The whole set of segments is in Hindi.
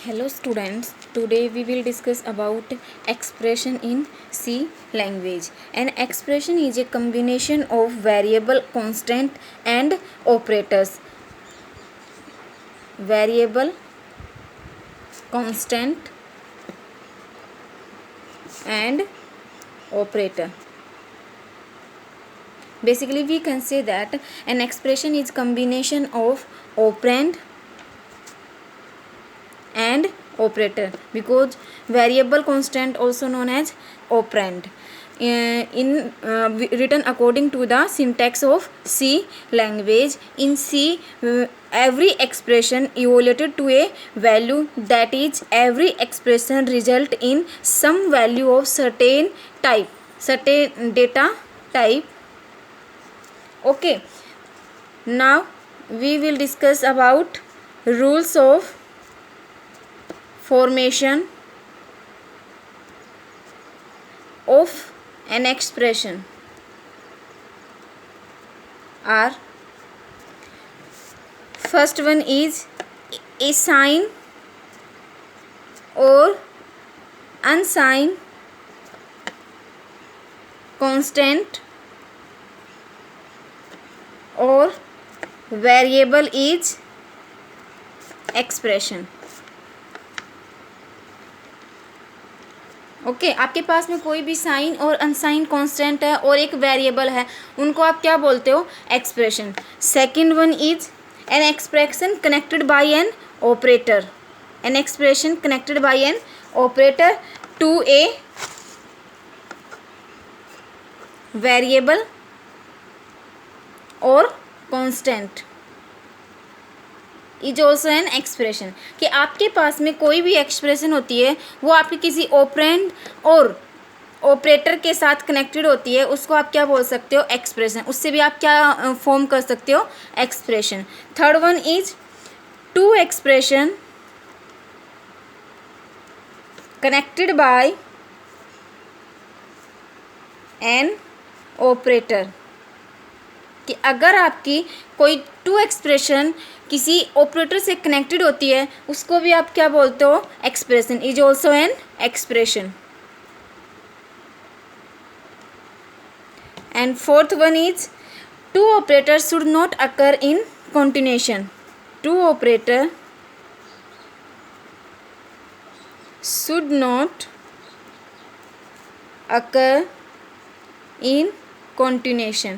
Hello students, today we will discuss about expression in C language. An expression is a combination of variable, constant and operators. Variable, constant and operator. Basically we can say that an expression is combination of operand and operator, because variable constant also known as operand written according to the syntax of C language. In C, every expression evaluated to a value, that is every expression result in some value of certain type, certain data type. Okay, now we will discuss about rules of formation of an expression are: first one is a sign or unsigned constant or variable is expression. Okay आपके पास में कोई भी साइन और अनसाइन कांस्टेंट है और एक वेरिएबल है, उनको आप क्या बोलते हो? Expression. Second one is an expression connected by an operator. An expression connected by an operator to a variable और constant is also an expression. कि आपके पास में कोई भी एक्सप्रेशन होती है वो आपके किसी ऑपरेंड और ऑपरेटर के साथ कनेक्टेड होती है, उसको आप क्या बोल सकते हो? एक्सप्रेशन. उससे भी आप क्या फॉर्म कर सकते हो? Expression. Third one is two expression connected by an operator. कि अगर आपकी कोई टू एक्सप्रेशन किसी ऑपरेटर से कनेक्टेड होती है, उसको भी आप क्या बोलते हो? Expression. Is also an expression. And fourth one is two operator should not occur in continuation. Two operator should not occur in continuation.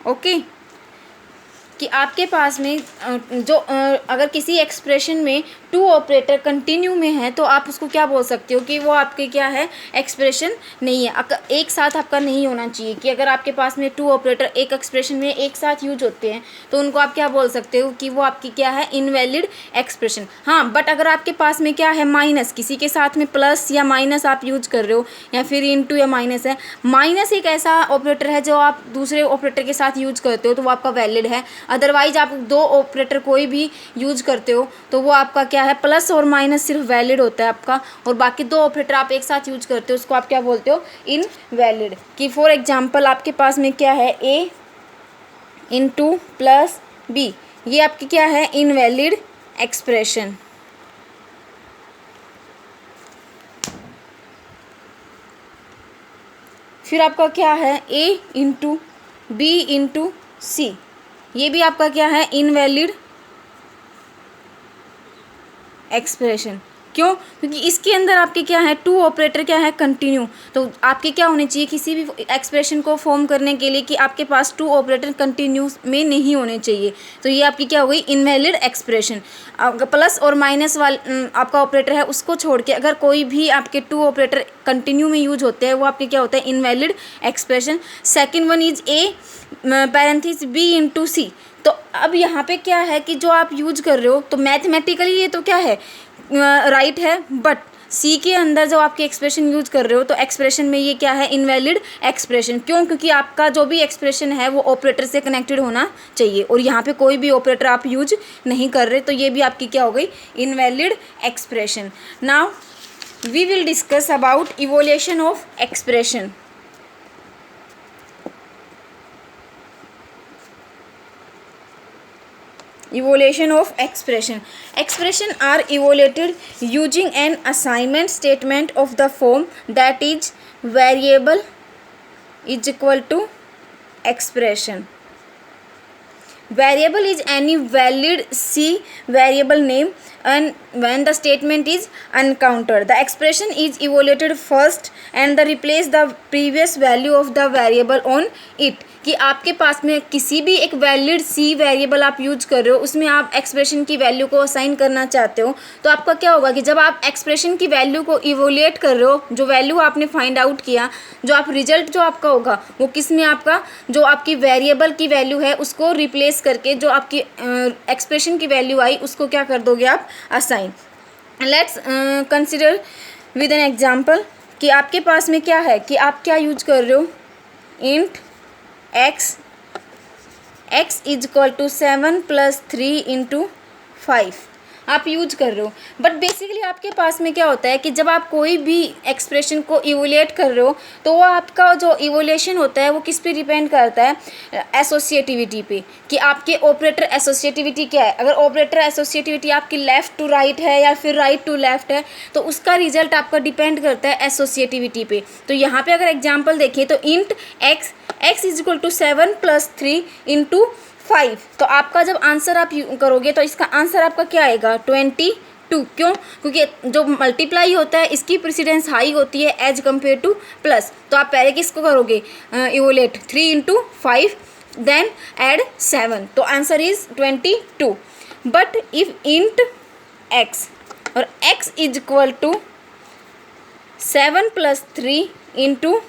Okay कि आपके पास में जो अगर किसी एक्सप्रेशन में टू ऑपरेटर कंटिन्यू में है तो आप उसको क्या बोल सकते हो? कि वो आपके क्या है? एक्सप्रेशन नहीं है. एक साथ आपका नहीं होना चाहिए. कि अगर आपके पास में टू ऑपरेटर एक एक्सप्रेशन में एक साथ यूज होते हैं तो उनको आप क्या बोल सकते हो? कि वो आपकी क्या है? Invalid expression. हाँ, बट अगर आपके पास में क्या है? माइनस, किसी के साथ में प्लस या माइनस आप यूज कर रहे हो या फिर इनटू या माइनस है. माइनस एक ऐसा ऑपरेटर है जो आप दूसरे ऑपरेटर के साथ यूज करते हो तो वो आपका वैलिड है. अदरवाइज आप दो ऑपरेटर कोई भी यूज करते हो तो वो आपका क्या है? प्लस और माइनस सिर्फ वैलिड होता है आपका, और बाकी दो ऑपरेटर आप एक साथ यूज करते हो उसको आप क्या बोलते हो? इनवैलिड. कि फॉर एग्जांपल आपके पास में क्या है? ए इंटू प्लस बी, ये आपकी क्या है? Invalid expression. फिर आपका क्या है? ए इंटू बी इंटू सी, ये भी आपका क्या है? Invalid expression. क्यों? क्योंकि इसके अंदर आपके क्या है? टू ऑपरेटर क्या है? कंटिन्यू. तो आपके क्या होने चाहिए किसी भी एक्सप्रेशन को फॉर्म करने के लिए? कि आपके पास टू ऑपरेटर कंटिन्यू में नहीं होने चाहिए. तो ये आपकी क्या हो गई? Invalid expression. प्लस और माइनस आपका ऑपरेटर है उसको छोड़ के अगर कोई भी आपके टू ऑपरेटर कंटिन्यू में यूज होते हैं वो आपके क्या होता है? Invalid expression. Second one is A parenthesis B into C. तो अब यहाँ पे क्या है कि जो आप यूज कर रहे हो तो मैथमेटिकली ये तो क्या है? राइट है, बट सी के अंदर जो आपके एक्सप्रेशन यूज कर रहे हो तो एक्सप्रेशन में ये क्या है? Invalid expression. क्यों? क्योंकि आपका जो भी एक्सप्रेशन है वो ऑपरेटर से कनेक्टेड होना चाहिए और यहाँ पे कोई भी ऑपरेटर आप यूज नहीं कर रहे, तो ये भी आपकी क्या हो गई? Invalid expression. Now we will discuss about evolution of expression. evaluation of expression are evaluated using an assignment statement of the form that is variable is equal to expression. Variable is any valid C variable name and when the statement is uncounted. The expression is evaluated first and the replace the previous value of the variable on it. कि आपके पास में किसी भी एक वैलिड सी वेरिएबल आप यूज कर रहे हो, उसमें आप एक्सप्रेशन की वैल्यू को असाइन करना चाहते हो, तो आपका क्या होगा कि जब आप एक्सप्रेशन की वैल्यू को इवोल्यूएट कर रहे हो, जो वैल्यू आपने फाइंड आउट किया, जो आप रिजल्ट जो आपका होगा वो किस में आपका जो आपकी वेरिएबल की वैल्यू है उसको रिप्लेस करके जो आपकी एक्सप्रेशन की वैल्यू आई उसको क्या कर दोगे आप assign. Let's consider with an example कि आपके पास में क्या है कि आप क्या यूज कर रहे हो, int x is equal to 7 + 3 × 5 आप यूज कर रहे हो. बट बेसिकली आपके पास में क्या होता है कि जब आप कोई भी एक्सप्रेशन को इवोल्यूएट कर रहे हो तो वो आपका जो इवोल्यूशन होता है वो किस पे डिपेंड करता है, एसोसिएटिविटी पे, कि आपके ऑपरेटर एसोसिएटिविटी क्या है. अगर ऑपरेटर एसोसिएटिविटी आपकी लेफ़्ट टू राइट है या फिर राइट टू लेफ़्ट है तो उसका रिजल्ट आपका डिपेंड करता है एसोसिएटिविटी पे. तो यहाँ पे अगर एग्जाम्पल देखें तो int x is equal to 7 + 3 × 5, तो आपका जब आंसर आप करोगे तो इसका आंसर आपका क्या आएगा 22. क्यों? क्योंकि जो मल्टीप्लाई होता है इसकी प्रेसिडेंस हाई होती है एज कम्पेयर टू प्लस. तो आप पहले किसको करोगे इवोलेट 3 × 5 देन एड 7, तो answer is 22. But if int x और x इज इक्वल टू 7 + 3 ×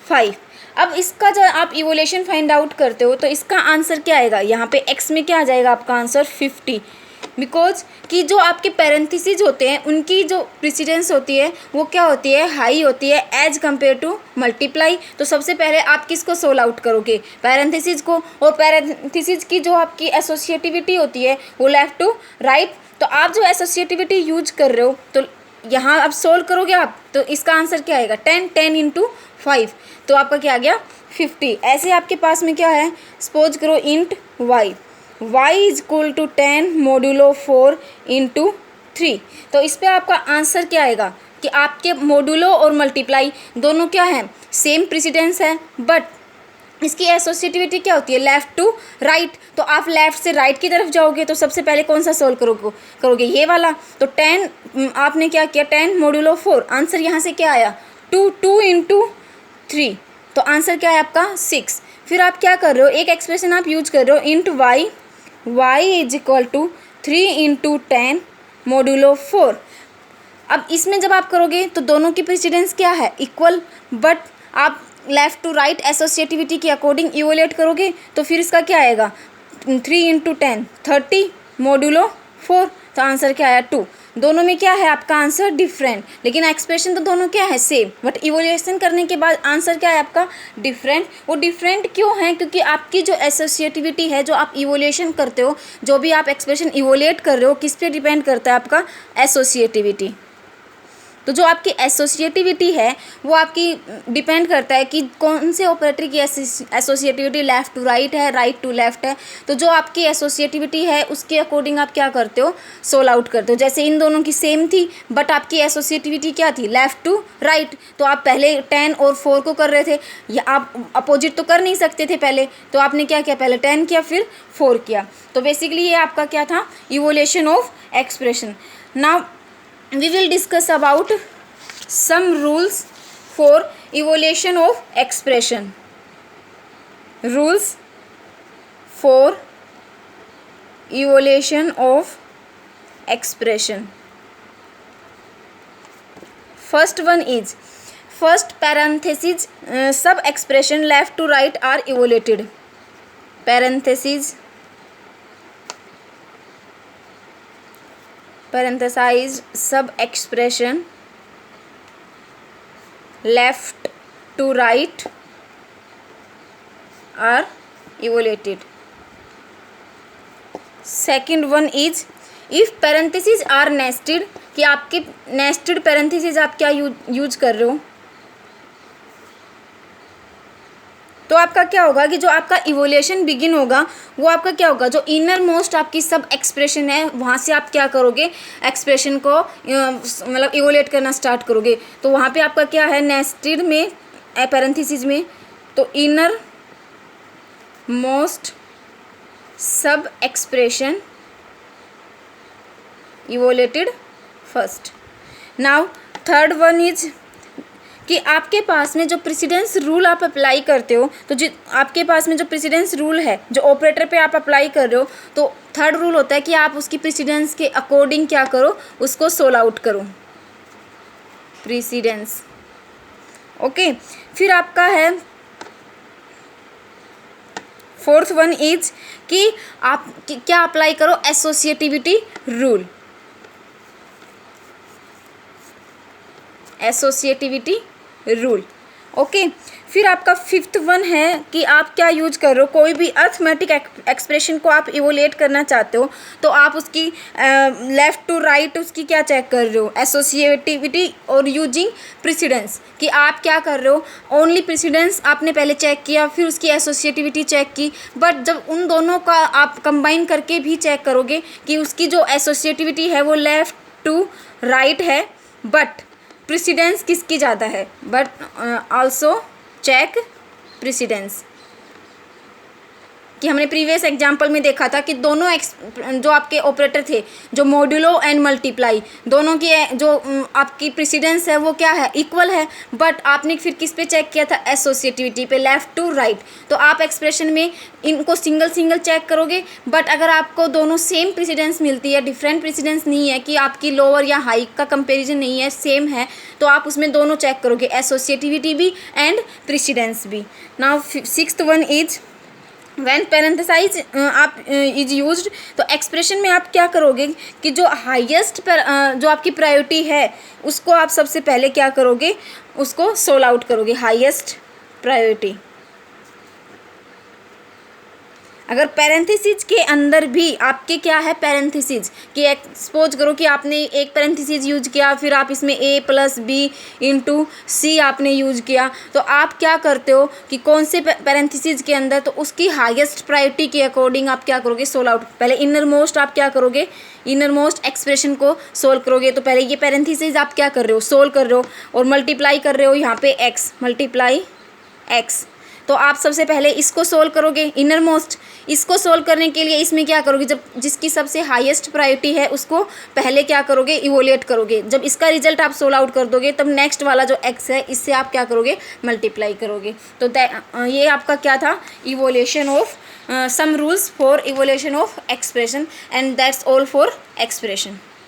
5, अब इसका जब आप इवोल्यूशन फाइंड आउट करते हो तो इसका आंसर क्या आएगा, यहाँ पे x में क्या आ जाएगा आपका आंसर 50, बिकॉज कि जो आपके पैरेंथेसिस होते हैं उनकी जो प्रेसिडेंस होती है वो क्या होती है हाई होती है एज कम्पेयर टू मल्टीप्लाई. तो सबसे पहले आप किसको सोल्व आउट करोगे, पैरेंथेसिस को, और पैरेंथेसिस की जो आपकी एसोसिएटिविटी होती है वो लेफ्ट टू राइट. तो आप जो एसोसिएटिविटी यूज कर रहे हो तो यहाँ आप सोल्व करोगे आप तो इसका आंसर क्या आएगा 10 × 5, तो आपका क्या आ गया 50. ऐसे आपके पास में क्या है, सपोज करो int y is equal to 10 modulo 4 × 3, तो इस पे आपका आंसर क्या आएगा कि आपके मोडुलो और मल्टीप्लाई दोनों क्या हैं सेम प्रेसिडेंस है, बट इसकी एसोसिएटिविटी क्या होती है लेफ़्ट टू राइट. तो आप लेफ़्ट से राइट की तरफ जाओगे तो सबसे पहले कौन सा सोल्व करोगे ये वाला. तो 10 आपने क्या किया 10 मोडुलो 4, आंसर यहाँ से क्या आया 2 × 3, तो आंसर क्या है आपका 6. फिर आप क्या कर रहे हो, एक एक्सप्रेशन आप यूज कर रहे हो int y is equal to 3 × 10 modulo 4. अब इसमें जब आप करोगे तो दोनों की प्रेसिडेंस क्या है इक्वल, बट आप लेफ़्ट टू राइट एसोसिएटिविटी के अकॉर्डिंग इवोल्यूएट करोगे तो फिर इसका क्या आएगा 3 × 10 30 मोडुलो 4, तो आंसर क्या आया 2. दोनों में क्या है आपका आंसर डिफरेंट, लेकिन एक्सप्रेशन तो दोनों क्या है सेम, बट इवोल्यूशन करने के बाद आंसर क्या है आपका डिफरेंट. वो डिफरेंट क्यों है, क्योंकि आपकी जो एसोसिएटिविटी है जो आप इवोल्यूशन करते हो, जो भी आप एक्सप्रेशन इवोल्यूएट कर रहे हो किस पे डिपेंड करता है आपका एसोसिएटिविटी. तो जो आपकी एसोसिएटिविटी है वो आपकी डिपेंड करता है कि कौन से ऑपरेटर की एसोसिएटिविटी लेफ़्ट टू राइट है, राइट टू लेफ़्ट है. तो जो आपकी एसोसिएटिविटी है उसके अकॉर्डिंग आप क्या करते हो सोल्व आउट करते हो. जैसे इन दोनों की सेम थी बट आपकी एसोसिएटिविटी क्या थी लेफ़्ट टू राइट, तो आप पहले 10 और 4 को कर रहे थे, या आप अपोजिट तो कर नहीं सकते थे पहले, तो आपने क्या किया पहले 10 किया फिर 4 किया. तो बेसिकली ये आपका क्या था evolution of expression. Now we will discuss about some rules for evaluation of expression. Rules for evaluation of expression. First one is first parenthesis sub expression left to right are evaluated. Parenthesis parenthesized sub expression left to right are evaluated. Second one is if parentheses are nested, कि आपके नेस्टेड पैरेंथेसिस आप क्या यूज कर रहे हो, तो आपका क्या होगा कि जो आपका इवोल्यूशन बिगिन होगा वो आपका क्या होगा, जो इनर मोस्ट आपकी सब एक्सप्रेशन है वहाँ से आप क्या करोगे, एक्सप्रेशन को मतलब इवोलेट करना स्टार्ट करोगे। तो वहाँ पे आपका क्या है, नेस्टेड में पैरेंथेसिस में, तो inner most sub expression evaluated first. Now third one is कि आपके पास में जो प्रेसिडेंस रूल आप अप्लाई करते हो, तो जो आपके पास में जो प्रेसिडेंस रूल है जो ऑपरेटर पे आप अप्लाई कर रहे हो, तो थर्ड रूल होता है कि आप उसकी प्रेसिडेंस के अकॉर्डिंग क्या करो, उसको सोल आउट करो, प्रेसिडेंस। ओके, फिर आपका है फोर्थ वन इज कि आप क्या अप्लाई करो, associativity rule, associativity rule. Okay, फिर आपका फिफ्थ वन है कि आप क्या यूज कर रहे हो, कोई भी अर्थमेटिक एक्सप्रेशन को आप इवोलेट करना चाहते हो तो आप उसकी लेफ्ट टू राइट उसकी क्या चेक कर रहे हो, एसोसिएटिविटी और यूजिंग प्रेसिडेंस, कि आप क्या कर रहे हो, ओनली प्रेसिडेंस आपने पहले चेक किया फिर उसकी एसोसिएटिविटी चेक की, बट जब उन दोनों का आप कंबाइन करके भी चेक करोगे कि उसकी जो एसोसिएटिविटी है वो लेफ्ट टू राइट है, बट प्रेसिडेंस किसकी ज़्यादा है, बट आल्सो चेक प्रेसिडेंस। कि हमने प्रीवियस एग्जांपल में देखा था कि दोनों जो आपके ऑपरेटर थे, जो मॉड्यूलो एंड मल्टीप्लाई, दोनों की जो आपकी प्रेसिडेंस है वो क्या है, इक्वल है, बट आपने फिर किस पे चेक किया था, एसोसिएटिविटी पे, लेफ्ट टू राइट। तो आप एक्सप्रेशन में इनको सिंगल सिंगल चेक करोगे, बट अगर आपको दोनों सेम प्रेसिडेंस मिलती है, डिफरेंट प्रेसिडेंस नहीं है कि आपकी लोअर या हाई का कंपेरिजन नहीं है, सेम है, तो आप उसमें दोनों चेक करोगे, एसोसिएटिविटी भी एंड प्रेसिडेंस भी। Now sixth one is when parenthesize आप इज यूज्ड, तो एक्सप्रेशन में आप क्या करोगे कि जो हाईएस्ट जो आपकी प्रायोरिटी है उसको आप सबसे पहले क्या करोगे, उसको सोल आउट करोगे, हाईएस्ट प्रायोरिटी। अगर पैरेंथेसिस के अंदर भी आपके क्या है, पैरेंथेसिस कि सपोज करो कि आपने एक पैरेंथेसिस यूज किया, फिर आप इसमें a प्लस बी इंटू सी आपने यूज किया, तो आप क्या करते हो कि कौन से पैरेंथेसिस के अंदर, तो उसकी हाईएस्ट प्रायोरिटी के अकॉर्डिंग आप क्या करोगे, सोल आउट। पहले इनर मोस्ट आप क्या करोगे, इनर मोस्ट एक्सप्रेशन को सोल्व करोगे, तो पहले ये पैरेंथेसिस आप क्या कर रहे हो, सोल्व कर रहे हो, और मल्टीप्लाई कर रहे हो यहाँ पे x, मल्टीप्लाई x, तो आप सबसे पहले इसको सोल्व करोगे, इनर मोस्ट। इसको सोल्व करने के लिए इसमें क्या करोगे, जब जिसकी सबसे हाईएस्ट प्रायोरिटी है उसको पहले क्या करोगे, इवोलेट करोगे। जब इसका रिजल्ट आप सोल्व आउट कर दोगे तब नेक्स्ट वाला जो x है इससे आप क्या करोगे, मल्टीप्लाई करोगे। तो ये आपका क्या था, evolution of some rules for evolution of expression, and that's all for expression.